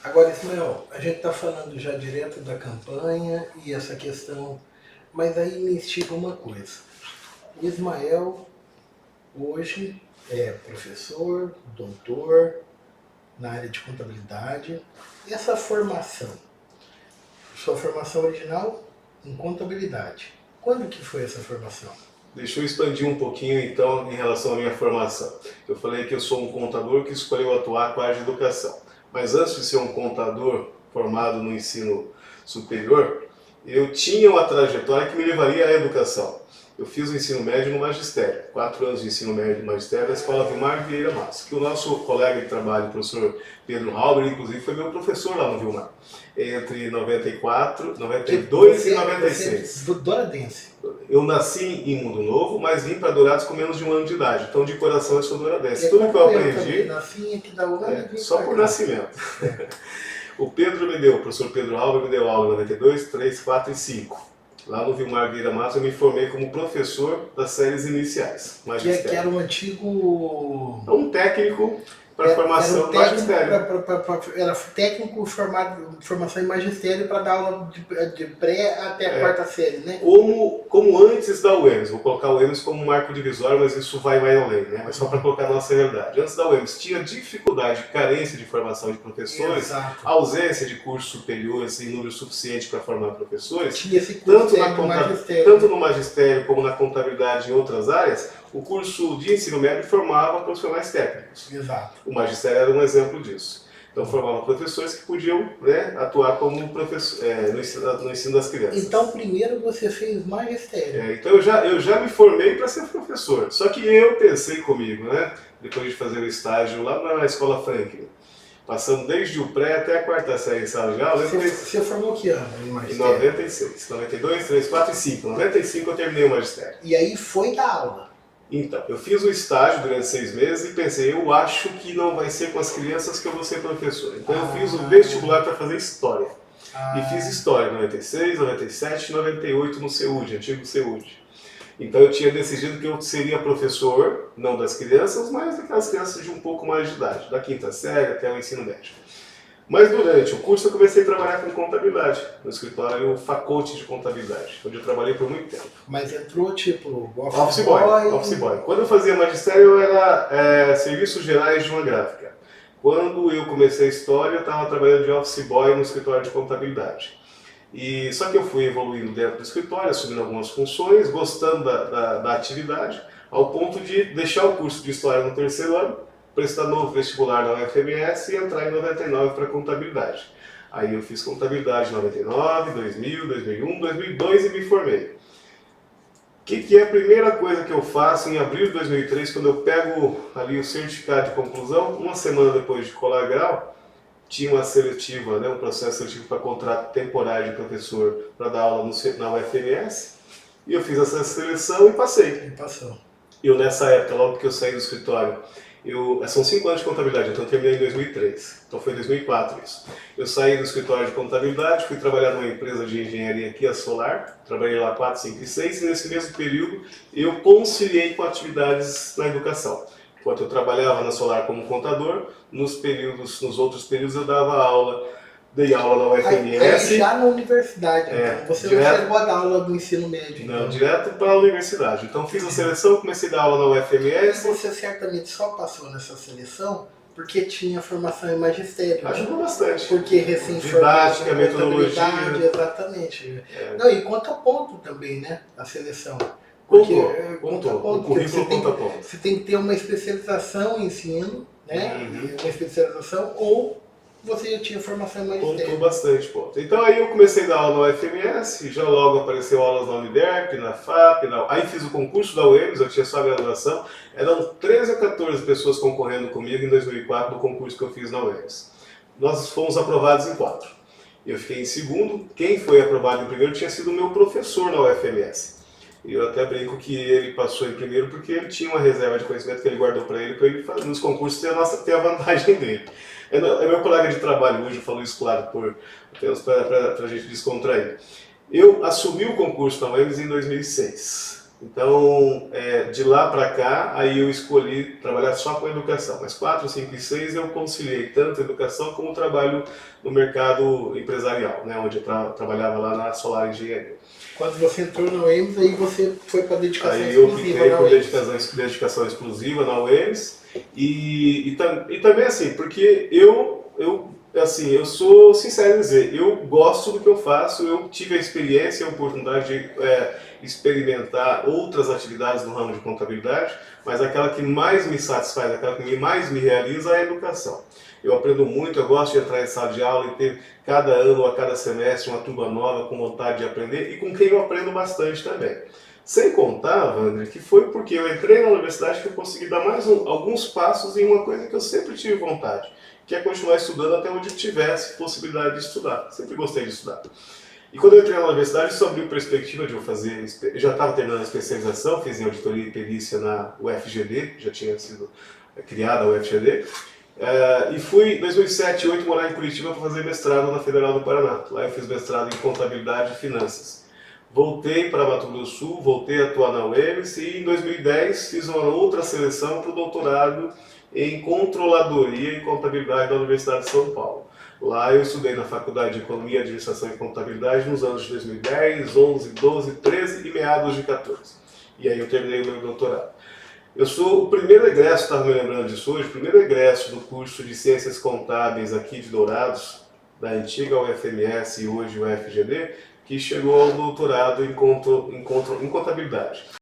Agora, Ismael, a gente está falando já direto da campanha e essa questão, mas aí me instiga uma coisa. O Ismael hoje é professor, doutor na área de contabilidade. E essa formação, sua formação original em contabilidade, quando que foi essa formação? Deixa eu expandir um pouquinho então em relação à minha formação. Eu falei que eu sou um contador que escolheu atuar com a área de educação. Mas antes de ser um contador formado no ensino superior, eu tinha uma trajetória que me levaria à educação. Eu fiz o ensino médio no magistério, 4 anos de ensino médio no magistério da Escola Vilmar Vieira Massa, que o nosso colega de trabalho, o professor Pedro Halber, inclusive foi meu professor lá no Vilmar, entre 94, 92 e 96. Você é douradense. Eu nasci em Mundo Novo, mas vim para Dourados com menos de 1 ano de idade, então de coração eu sou douradense. Tudo que eu aprendi, nasci aqui da UAM, só por nascimento. O professor Pedro Halber me deu aula em 92, 3, 4 e 5. Lá no Vilmar Vieira Matos eu me formei como professor das séries iniciais. Que era um antigo... Um técnico para formação do magistério. Era técnico formado, formação em magistério para dar aula de pré até a quarta série, né? Como antes da UEMS, vou colocar o UEMS como um marco divisório, mas isso vai mais além, né? Mas só para colocar a nossa realidade. Antes da UEMS tinha dificuldade, carência de formação de professores, Exato. ausência de cursos superiores em número suficiente para formar professores. Tinha esse curso tanto no magistério como na contabilidade e em outras áreas, o curso de ensino médio formava profissionais técnicos. Exato. O magistério era um exemplo disso. Então formava professores que podiam, né, atuar como professor, no ensino das crianças. Então primeiro você fez magistério. Então eu já me formei para ser professor. Só que eu pensei comigo, né, depois de fazer o estágio lá na Escola Franklin, passando desde o pré até a quarta série em sala de aula. Você formou que ano em magistério? Em 96, 92, 3, 4 e 5. Em 95 eu terminei o magistério. E aí foi dar aula? Então, eu fiz o estágio durante 6 meses e pensei, eu acho que não vai ser com as crianças que eu vou ser professor. Então eu fiz o vestibular para fazer História. E fiz História em 96, 97 e 98 no CEUD, antigo CEUD. Então eu tinha decidido que eu seria professor, não das crianças, mas daquelas crianças de um pouco mais de idade, da quinta série até o ensino médio. Mas durante o curso eu comecei a trabalhar com contabilidade, no escritório Facolte de Contabilidade, onde eu trabalhei por muito tempo. Mas entrou tipo Office boy. Quando eu fazia magistério eu era serviços gerais de uma gráfica. Quando eu comecei a História eu estava trabalhando de office boy no escritório de contabilidade. Só que eu fui evoluindo dentro do escritório, assumindo algumas funções, gostando da atividade, ao ponto de deixar o curso de História no 3º ano, prestar novo vestibular na UFMS e entrar em 99 para contabilidade. Aí eu fiz contabilidade em 99, 2000, 2001, 2002 e me formei. O que é a primeira coisa que eu faço em abril de 2003, quando eu pego ali o certificado de conclusão? Uma semana depois de colar grau, tinha uma seletiva, né, um processo seletivo para contrato temporário de professor para dar aula na UFMS, e eu fiz essa seleção e passei. Eu nessa época, logo que eu saí do escritório, são 5 anos de contabilidade, então eu terminei em 2003, então foi em 2004 isso. Eu saí do escritório de contabilidade, fui trabalhar numa empresa de engenharia aqui, a Solar, trabalhei lá 4, 5 e 6, e nesse mesmo período eu conciliei com atividades na educação. Enquanto eu trabalhava na Solar como contador, nos outros períodos eu dava aula, dei aula na UFMS. Aí já na universidade, então você não chegou a dar aula do ensino médio? Não, direto para a universidade. Então fiz a seleção, comecei a dar aula na UFMS. E você certamente só passou nessa seleção porque tinha formação em magistério. Ajudou bastante. Porque recém-formado didática, metodologia. Exatamente. Não, e conta ponto também, né? A seleção. Porque conta ponto. O currículo conta ponto. Você tem que ter uma especialização em ensino, né? Uma especialização, ou você já tinha formação em magistério. Contou bastante ponto. Então aí eu comecei a dar aula na UFMS, já logo apareceu aulas na Uniderp, na FAP, aí fiz o concurso da UEMS, eu tinha só a graduação, eram 13 a 14 pessoas concorrendo comigo em 2004 no concurso que eu fiz na UEMS. Nós fomos aprovados em 4. Eu fiquei em segundo, quem foi aprovado em primeiro tinha sido o meu professor na UFMS. E eu até brinco que ele passou em primeiro porque ele tinha uma reserva de conhecimento que ele guardou para ele fazer nos concursos ter a vantagem dele. É meu colega de trabalho hoje, falou isso claro, para a gente descontrair. Eu assumi o concurso na UEMS em 2006. Então, de lá para cá, aí eu escolhi trabalhar só com educação. Mas 4, 5 e 6 eu conciliei tanto a educação como o trabalho no mercado empresarial, né, onde eu trabalhava lá na Solar Engenharia. Quando você entrou na UEMS, aí você foi para dedicação Aí eu exclusiva fiquei na com UEMS. dedicação exclusiva na UEMS e também assim, porque eu sou sincero em dizer, eu gosto do que eu faço, eu tive a experiência e a oportunidade de experimentar outras atividades no ramo de contabilidade, mas aquela que mais me satisfaz, aquela que mais me realiza é a educação. Eu aprendo muito, eu gosto de entrar em sala de aula e ter cada ano ou a cada semestre uma turma nova com vontade de aprender e com quem eu aprendo bastante também. Sem contar, Wander, que foi porque eu entrei na universidade que eu consegui dar mais alguns passos em uma coisa que eu sempre tive vontade, que é continuar estudando até onde tivesse possibilidade de estudar. Sempre gostei de estudar. E quando eu entrei na universidade, isso abriu perspectiva de eu fazer... Eu já estava terminando a especialização, fiz em auditoria e perícia na UFGD, já tinha sido criada a UFGD. E fui em 2007 e 2008 morar em Curitiba para fazer mestrado na Federal do Paraná. Lá eu fiz mestrado em contabilidade e finanças. Voltei para Mato Grosso do Sul, voltei a atuar na UEMS e em 2010 fiz uma outra seleção para o doutorado em controladoria e contabilidade da Universidade de São Paulo. Lá eu estudei na Faculdade de Economia, Administração e Contabilidade nos anos de 2010, 11, 12, 13 e meados de 14. E aí eu terminei o meu doutorado. Eu sou o primeiro egresso, estava me lembrando disso hoje, o primeiro egresso do curso de Ciências Contábeis aqui de Dourados, da antiga UFMS e hoje UFGD, que chegou ao doutorado em contabilidade.